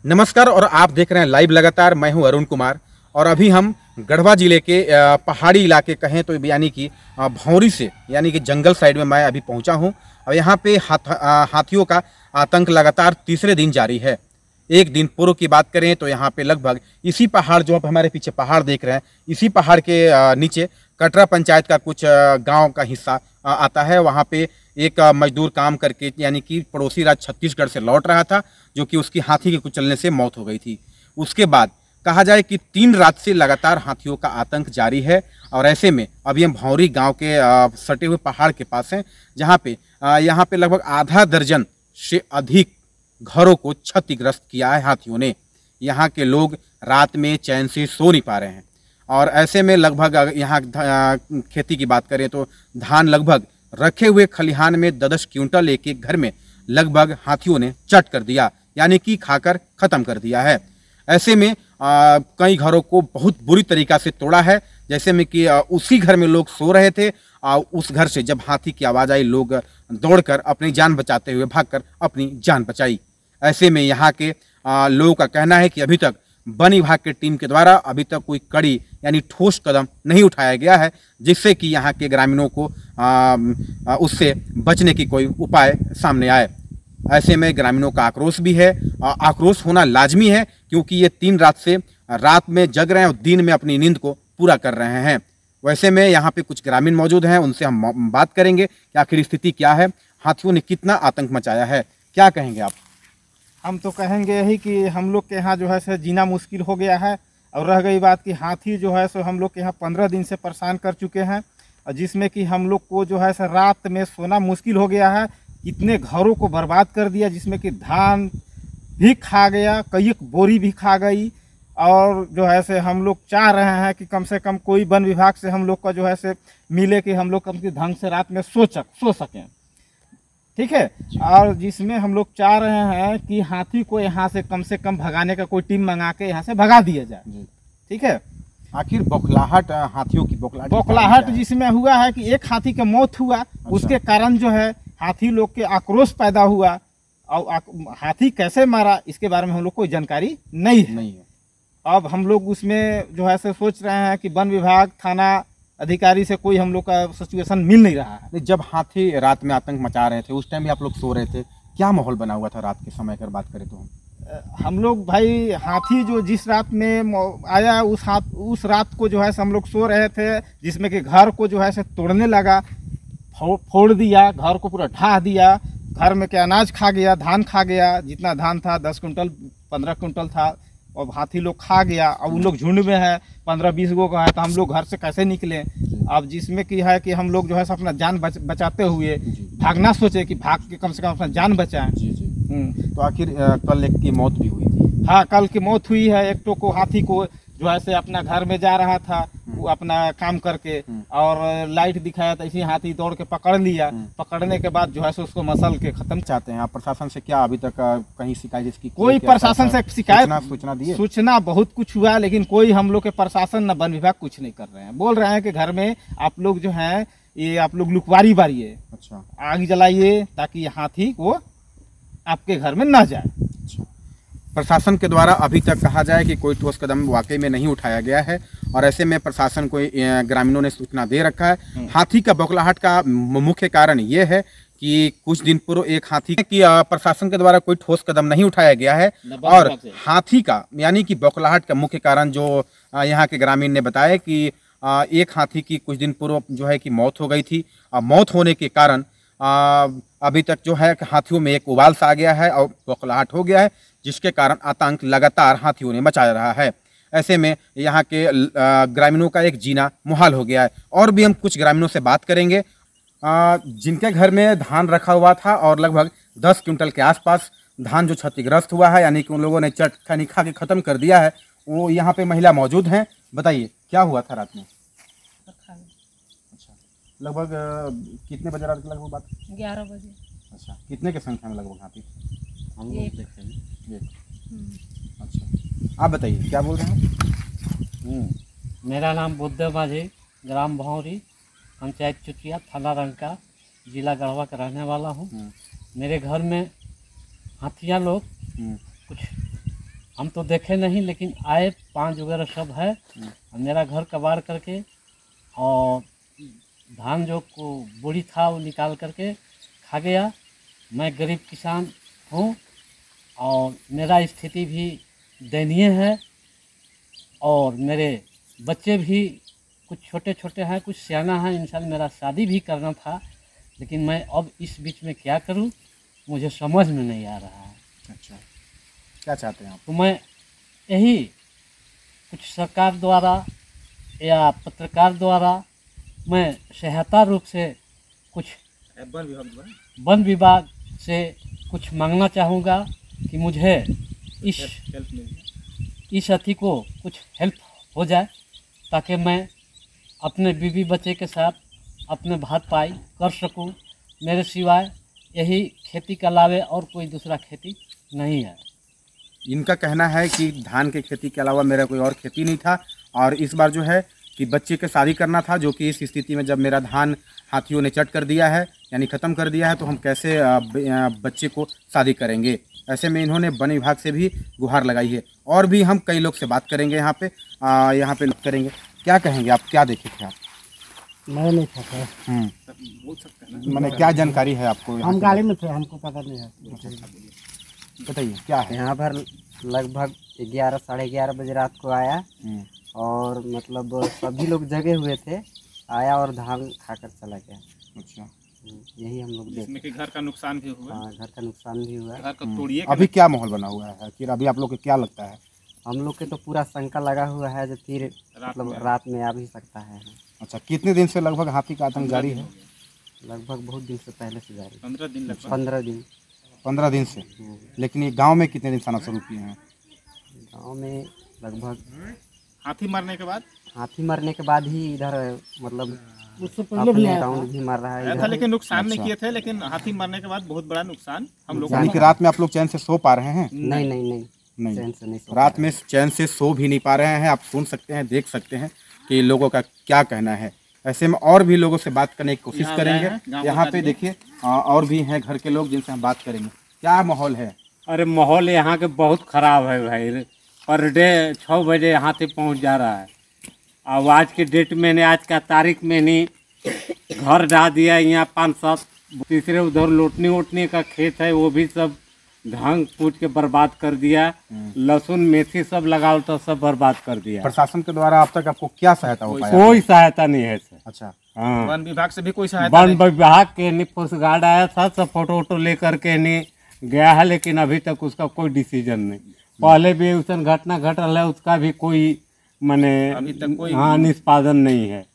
नमस्कार और आप देख रहे हैं लाइव लगातार। मैं हूं अरुण कुमार और अभी हम गढ़वा जिले के पहाड़ी इलाके कहें तो यानी कि भौंरी से यानी कि जंगल साइड में मैं अभी पहुंचा हूं और यहां पे हाथियों का आतंक लगातार तीसरे दिन जारी है। एक दिन पूर्व की बात करें तो यहाँ पे लगभग इसी पहाड़ जो आप हमारे पीछे पहाड़ देख रहे हैं, इसी पहाड़ के नीचे कटरा पंचायत का कुछ गांव का हिस्सा आता है। वहाँ पे एक मजदूर काम करके यानी कि पड़ोसी राज्य छत्तीसगढ़ से लौट रहा था, जो कि उसकी हाथी के कुचलने से मौत हो गई थी। उसके बाद कहा जाए कि 3 रात से लगातार हाथियों का आतंक जारी है और ऐसे में अभी हम भौंरी गांव के सटे हुए पहाड़ के पास हैं, जहाँ पे लगभग आधा दर्जन से अधिक घरों को क्षतिग्रस्त किया है हाथियों ने। यहाँ के लोग रात में चैन से सो नहीं पा रहे हैं और ऐसे में लगभग यहाँ खेती की बात करें तो धान लगभग रखे हुए खलिहान में 10 क्विंटल एक एक घर में लगभग हाथियों ने चट कर दिया, यानी कि खाकर खत्म कर दिया है। ऐसे में कई घरों को बहुत बुरी तरीका से तोड़ा है, जैसे में कि उसी घर में लोग सो रहे थे। उस घर से जब हाथी की आवाज़ आई, लोग दौड़कर अपनी जान बचाते हुए भागकर अपनी जान बचाई। ऐसे में यहाँ के लोगों का कहना है कि अभी तक वन विभाग के टीम के द्वारा अभी तक कोई कड़ी यानी ठोस कदम नहीं उठाया गया है, जिससे कि यहाँ के ग्रामीणों को उससे बचने की कोई उपाय सामने आए। ऐसे में ग्रामीणों का आक्रोश भी है। आक्रोश होना लाजमी है, क्योंकि ये 3 रात से रात में जग रहे हैं और दिन में अपनी नींद को पूरा कर रहे हैं। वैसे में यहाँ पे कुछ ग्रामीण मौजूद हैं, उनसे हम बात करेंगे कि आखिर स्थिति क्या है, हाथियों ने कितना आतंक मचाया है। क्या कहेंगे आप? हम तो कहेंगे यही कि हम लोग के यहाँ जो है सो जीना मुश्किल हो गया है। और रह गई बात कि हाथी जो है सो हम लोग के यहाँ 15 दिन से परेशान कर चुके हैं, और जिसमें कि हम लोग को जो है सो रात में सोना मुश्किल हो गया है। इतने घरों को बर्बाद कर दिया, जिसमें कि धान भी खा गया, कई एक बोरी भी खा गई। और जो है से हम लोग चाह रहे हैं कि कम से कम कोई वन विभाग से हम लोग का जो है से मिले कि हम लोग कम से ढंग से रात में सो सकें, ठीक है। और जिसमें हम लोग चाह रहे हैं कि हाथी को यहाँ से कम भगाने का कोई टीम मंगा के यहाँ से भगा दिया जाए, ठीक है। आखिर बौखलाहट, हाथियों की बौखलाहट जिसमें हुआ है कि एक हाथी का मौत हुआ, उसके कारण जो है हाथी लोग के आक्रोश पैदा हुआ। और हाथी कैसे मारा इसके बारे में हम लोग कोई जानकारी नहीं है। अब हम लोग उसमें जो है सोच रहे हैं कि वन विभाग, थाना अधिकारी से कोई हम लोग का सिचुएशन मिल नहीं रहा है। जब हाथी रात में आतंक मचा रहे थे, उस टाइम भी आप लोग सो रहे थे, क्या माहौल बना हुआ था रात के समय अगर बात करें तो? हम लोग भाई हाथी जो जिस रात में आया उस रात को जो है हम लोग सो रहे थे, जिसमें कि घर को जो है से तोड़ने लगा, फोड़ दिया, घर को पूरा ढा दिया। घर में के अनाज खा गया, धान खा गया, जितना धान था 10 कुंटल 15 कुंटल था, और हाथी लोग खा गया। अब उन लोग झुंड में है, 15-20 गो का है, तो हम लोग घर से कैसे निकलें? अब जिसमें कि है कि हम लोग जो है अपना जान बचाते हुए भागना सोचे कि भाग के कम से कम अपना जान बचाएं। तो आखिर कल एक की मौत भी हुई थी। हाँ, कल की मौत हुई है। एक को हाथी को जो है से अपना घर में जा रहा था, वो अपना काम करके, और लाइट दिखाया तो इसी हाथी दौड़ के पकड़ लिया। पकड़ने के बाद जो है उसको मसल के खत्म। चाहते हैं आप प्रशासन से क्या अभी तक कहीं शिकायत इसकी? कोई प्रशासन से शिकायत, सूचना दी? सूचना बहुत कुछ हुआ, लेकिन कोई हम लोग के प्रशासन न वन विभाग कुछ नहीं कर रहे हैं। बोल रहे हैं कि घर में आप लोग जो है ये आप लोग लुकवारी बारिए, अच्छा, आग जलाइए, ताकि हाथी वो आपके घर में ना जाए। प्रशासन के द्वारा अभी तक कहा जाए कि कोई ठोस कदम वाकई में नहीं उठाया गया है, और ऐसे में प्रशासन को ग्रामीणों ने सूचना दे रखा है। हाथी का बौखलाहट का मुख्य कारण ये है कि कुछ दिन पूर्व एक हाथी की प्रशासन के द्वारा कोई ठोस कदम नहीं उठाया गया है, और हाथी का यानी कि बौखलाहट का मुख्य कारण जो यहाँ के ग्रामीण ने बताया कि एक हाथी की कुछ दिन पूर्व जो है कि मौत हो गई थी। मौत होने के कारण अभी तक जो है हाथियों में एक उबाल सा आ गया है और बौखलाहट हो गया है, जिसके कारण आतंक लगातार हाथियों ने मचा रहा है। ऐसे में यहाँ के ग्रामीणों का एक जीना मुहाल हो गया है। और भी हम कुछ ग्रामीणों से बात करेंगे जिनके घर में धान रखा हुआ था और लगभग 10 क्विंटल के आसपास धान जो क्षतिग्रस्त हुआ है, यानी कि उन लोगों ने चट खा के ख़त्म कर दिया है। वो यहाँ पे महिला मौजूद हैं। बताइए क्या हुआ था रात में? अच्छा, लगभग कितने बजे रात की लगभग बात? 11 बजे। अच्छा, कितने की संख्या में लगभग हाथी? हम लोग देखे हैं। अच्छा, आप बताइए क्या बोल रहे हैं? मेरा नाम बुद्ध माझी, ग्राम भौंरी, पंचायत चुटिया, थाना रंका, जिला गढ़वा का रहने वाला हूँ। मेरे घर में हाथियाँ लोग कुछ हम तो देखे नहीं, लेकिन आए 5 वगैरह सब है। मेरा घर कबाड़ करके और धान जो को बोरी था वो निकाल करके खा गया। मैं गरीब किसान हूँ और मेरा स्थिति भी दयनीय है और मेरे बच्चे भी कुछ छोटे छोटे हैं, कुछ सियाना हैं। इंशाल्लाह मेरा शादी भी करना था, लेकिन मैं अब इस बीच में क्या करूं मुझे समझ में नहीं आ रहा है। अच्छा, क्या चाहते हैं आप? तो मैं यही कुछ सरकार द्वारा या पत्रकार द्वारा मैं सहायता रूप से कुछ वन विभाग से कुछ मांगना चाहूँगा कि मुझे इस अति को कुछ हेल्प हो जाए, ताकि मैं अपने बीवी बच्चे के साथ अपने भात पाई कर सकूं। मेरे सिवाय यही खेती के अलावे और कोई दूसरा खेती नहीं है। इनका कहना है कि धान के खेती के अलावा मेरा कोई और खेती नहीं था, और इस बार जो है कि बच्चे के शादी करना था, जो कि इस स्थिति में जब मेरा धान हाथियों ने चट कर दिया है, यानी ख़त्म कर दिया है, तो हम कैसे बच्चे को शादी करेंगे। ऐसे में इन्होंने वन विभाग से भी गुहार लगाई है। और भी हम कई लोग से बात करेंगे यहाँ पे करेंगे। क्या कहेंगे आप, क्या देखे थे आप? मैं नहीं था सर। मैंने क्या जानकारी है आपको? हम गाड़ी में थे, हमको पता नहीं है। बताइए क्या है। यहाँ पर लगभग 11 साढ़े 11 बजे रात को आया और मतलब सभी लोग जगे हुए थे, आया और धान खाकर चला गया। अच्छा, यही हम लोग इसमें कि घर का नुकसान भी हुआ। हाँ, घर का नुकसान भी हुआ। घर का तोड़िए। अभी क्या माहौल बना हुआ है फिर? अभी आप लोग को क्या लगता है? हम लोग के तो पूरा शंका लगा हुआ है जो फिर मतलब रात में आ भी सकता है। अच्छा, कितने दिन से लगभग हाथी का आतंक जारी है? लगभग बहुत दिन से पहले से जारी। 15 दिन 15 दिन से। लेकिन ये गांव में कितने दिन से आना शुरू किए हैं? गाँव में लगभग हाथी मरने के बाद ही इधर मतलब उससे पहले भी आया राउंड भी मार रहा है था, इधर। लेकिन नुकसान नहीं अच्छा। किए थे। लेकिन हाथी मरने के बाद बहुत बड़ा नुकसान हम लोग यानी कि रात में आप लोग चैन से सो पा रहे हैं? नहीं नहीं, चैन से नहीं सो रात में चैन से सो भी नहीं पा रहे हैं। आप सुन सकते हैं, देख सकते हैं कि लोगों का क्या कहना है। ऐसे में और भी लोगों से बात करने की कोशिश करेंगे। यहाँ पे देखिए और भी हैं घर के लोग जिनसे हम बात करेंगे। क्या माहौल है? अरे माहौल यहाँ के बहुत ख़राब है भाई। पर डे 6 बजे यहाँ से पहुँच जा रहा है। अब आज के डेट में ने, आज का तारीख में नहीं घर ढा दिया। यहाँ 5-7 तीसरे उधर लोटनी वोटनी का खेत है, वो भी सब धान कूट के बर्बाद कर दिया। लहसुन मेथी सब लगाओ तो सब बर्बाद कर दिया। प्रशासन के द्वारा अब तक आपको क्या सहायता हो पाया? कोई सहायता नहीं है सर। अच्छा, हाँ, वन विभाग से भी कोई सहायता वन विभाग के नहीं, पुलिस गार्ड आया था, सब फोटो वोटो लेकर के नहीं गया है, लेकिन अभी तक उसका कोई डिसीजन नहीं। पहले भी उस घटना घट रहा है, उसका भी कोई माने अभी तक कोई निष्पादन नहीं है।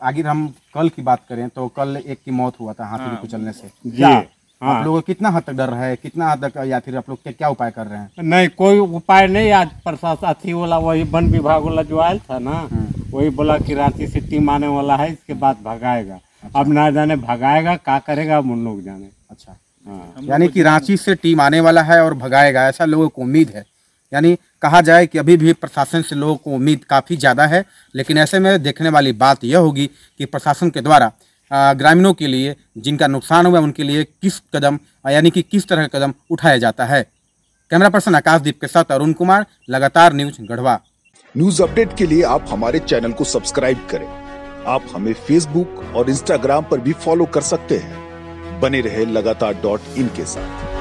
अगर हम कल की बात करें तो कल एक की मौत हुआ था हाथी के कुचलने से। जी, क्या हाँ। आप लोगों को कितना हद तक डर है, कितना हद तक, या फिर आप लोग क्या उपाय कर रहे हैं? नहीं, कोई उपाय नहीं। आज प्रशासन अथी वाला वही वन विभाग वाला जो आया था ना, वही बोला कि रांची से टीम आने वाला है, इसके बाद भगाएगा। अब ना जाने भगाएगा क्या करेगा, हम लोग जाने। अच्छा, हाँ, यानी कि रांची से टीम आने वाला है और भगाएगा, ऐसा लोगों को उम्मीद है। यानी कहा जाए कि अभी भी प्रशासन से लोगों को उम्मीद काफ़ी ज़्यादा है। लेकिन ऐसे में देखने वाली बात यह होगी कि प्रशासन के द्वारा ग्रामीणों के लिए जिनका नुकसान हुआ उनके लिए किस कदम यानी कि किस तरह का कदम उठाया जाता है। कैमरा पर्सन आकाशदीप के साथ अरुण कुमार, लगातार न्यूज गढ़वा। न्यूज अपडेट के लिए आप हमारे चैनल को सब्सक्राइब करें। आप हमें फेसबुक और इंस्टाग्राम पर भी फॉलो कर सकते हैं। बने रहे लगातार.in के साथ।